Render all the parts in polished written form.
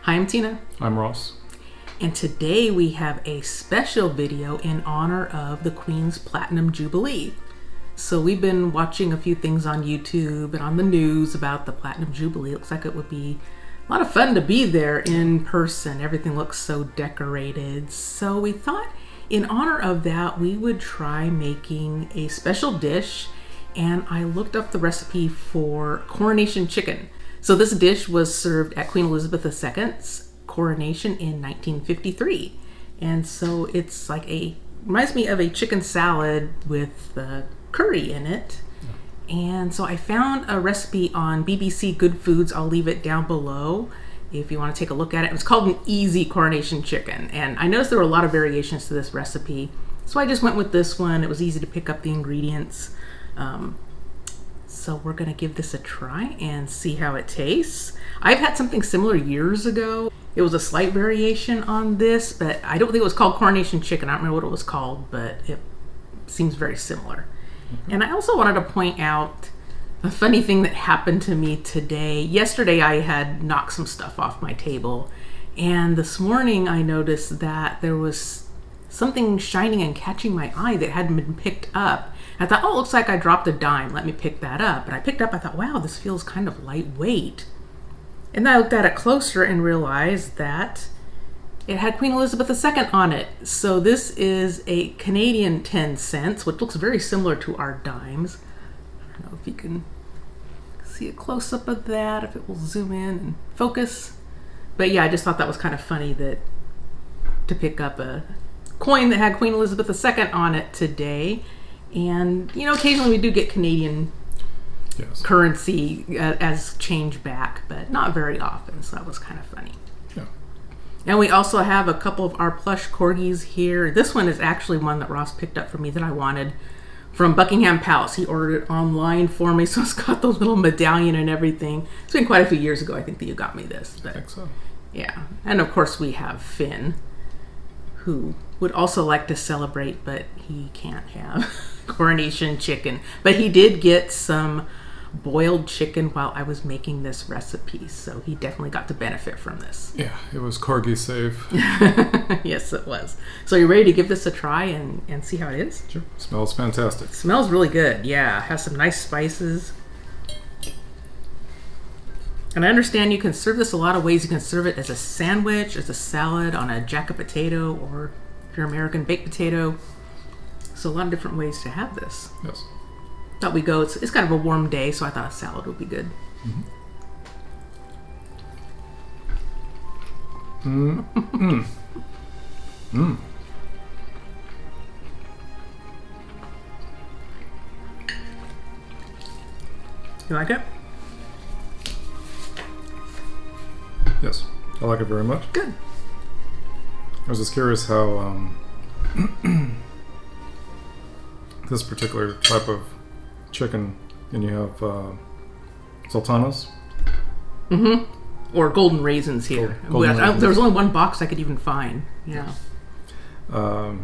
Hi, I'm Tina. I'm Ross. And today we have a special video in honor of the Queen's Platinum Jubilee. So we've been watching a few things on YouTube and on the news about the Platinum Jubilee. It looks like it would be a lot of fun to be there in person. Everything looks so decorated. So we thought in honor of that, we would try making a special dish. And I looked up the recipe for Coronation Chicken. So this dish was served at Queen Elizabeth II's coronation in 1953. And so it's like reminds me of a chicken salad with curry in it. And so I found a recipe on BBC Good Foods. I'll leave it down below if you want to take a look at it. It was called an easy Coronation Chicken. And I noticed there were a lot of variations to this recipe. So I just went with this one. It was easy to pick up the ingredients. So we're going to give this a try and see how it tastes. I've had something similar years ago. It was a slight variation on this, but I don't think it was called Coronation Chicken. I don't remember what it was called, but it seems very similar. Mm-hmm. And I also wanted to point out a funny thing that happened to me today. Yesterday I had knocked some stuff off my table, and this morning I noticed that there was something shining and catching my eye that hadn't been picked up. I thought, oh, it looks like I dropped a dime. Let me pick that up. And I picked up, I thought, wow, this feels kind of lightweight. And then I looked at it closer and realized that it had Queen Elizabeth II on it. So this is a Canadian 10 cents, which looks very similar to our dimes. I don't know if you can see a close-up of that, if it will zoom in and focus. But yeah, I just thought that was kind of funny to pick up a coin that had Queen Elizabeth II on it today. And, you know, occasionally we do get Canadian currency as change back, but not very often, so that was kind of funny. Yeah. And we also have a couple of our plush corgis here. This one is actually one that Ross picked up for me that I wanted from Buckingham Palace. He ordered it online for me, so it's got the little medallion and everything. It's been quite a few years ago, I think, that you got me this. But, I think so. Yeah. And, of course, we have Finn, who would also like to celebrate, but he can't have Coronation Chicken. But he did get some boiled chicken while I was making this recipe, so he definitely got to benefit from this. Yeah, it was corgi safe. Yes, it was. So you ready to give this a try and see how it is? Sure. Smells fantastic. Smells really good, yeah. Has some nice spices. And I understand you can serve this a lot of ways. You can serve it as a sandwich, as a salad, on a jacket potato, or if you're American, baked potato. So a lot of different ways to have this. Yes. Thought we go. It's kind of a warm day, so I thought a salad would be good. Mm-hmm. Mm. Mm. You like it? Yes, I like it very much. Good. I was just curious how this particular type of chicken, and you have sultanas. Mm-hmm. Or golden raisins here. Golden raisins. There was only one box I could even find. Yeah. What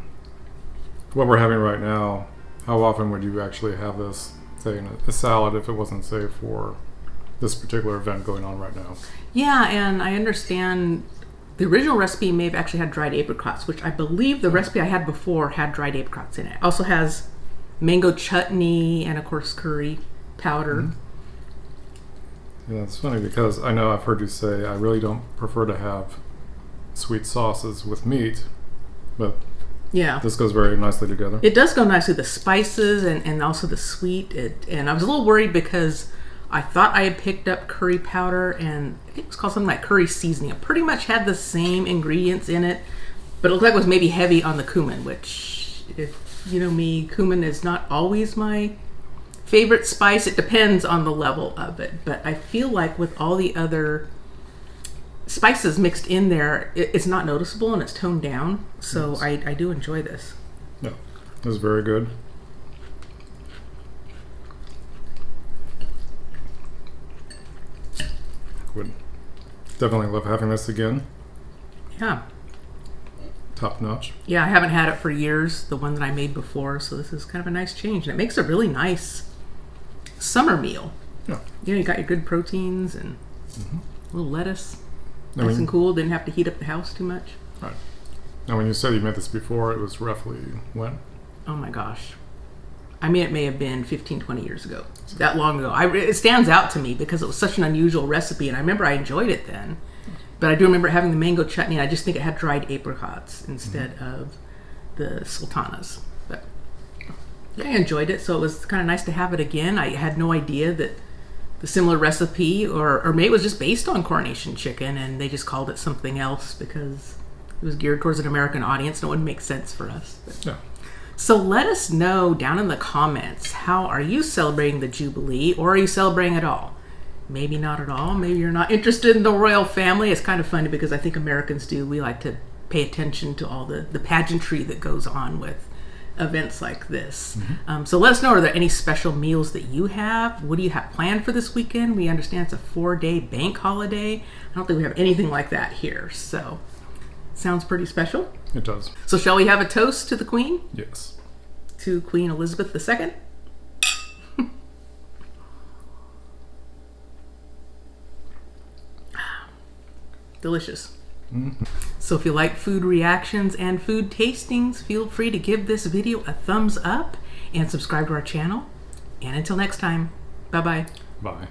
we're having right now, how often would you actually have this, say, in a salad if it wasn't, say, for this particular event going on right now? Yeah, and I understand the original recipe may have actually had dried apricots, which I believe the recipe I had before had dried apricots in it. Also has mango chutney and, of course, curry powder. Mm-hmm. Yeah, it's funny because I know I've heard you say I really don't prefer to have sweet sauces with meat, but yeah, this goes very nicely together. It does go nicely. The spices and also the sweet. And I was a little worried because I thought I had picked up curry powder, and I think it was called something like curry seasoning. It pretty much had the same ingredients in it, but it looked like it was maybe heavy on the cumin, which, if you know me, cumin is not always my favorite spice. It depends on the level of it, but I feel like with all the other spices mixed in there, it's not noticeable and it's toned down. So yes. I do enjoy this. Yeah, it's very good. Would definitely love having this again. Yeah. Top notch. Yeah, I haven't had it for years, the one that I made before, so this is kind of a nice change. And it makes a really nice summer meal. Yeah. You know, you got your good proteins and a little lettuce. Nice and cool. Didn't have to heat up the house too much. Right. Now, when you said you made this before, it was roughly when? Oh my gosh. I mean, it may have been 15, 20 years ago. That long ago. It stands out to me because it was such an unusual recipe, and I remember I enjoyed it then. But I do remember having the mango chutney, and I just think it had dried apricots instead of the sultanas. But yeah, I enjoyed it, so it was kind of nice to have it again. I had no idea that the similar recipe, or maybe it was just based on Coronation Chicken, and they just called it something else because it was geared towards an American audience, and it wouldn't make sense for us. But. Yeah. So let us know down in the comments, how are you celebrating the Jubilee, or are you celebrating at all? Maybe not at all. Maybe you're not interested in the royal family. It's kind of funny because I think Americans do. We like to pay attention to all the pageantry that goes on with events like this. So let us know, are there any special meals that you have? What do you have planned for this weekend? We understand it's a 4-day bank holiday. I don't think we have anything like that here. So sounds pretty special. It does. So shall we have a toast to the Queen? Yes. To Queen Elizabeth II? Delicious. So if you like food reactions and food tastings, feel free to give this video a thumbs up and subscribe to our channel. And until next time, bye-bye. Bye.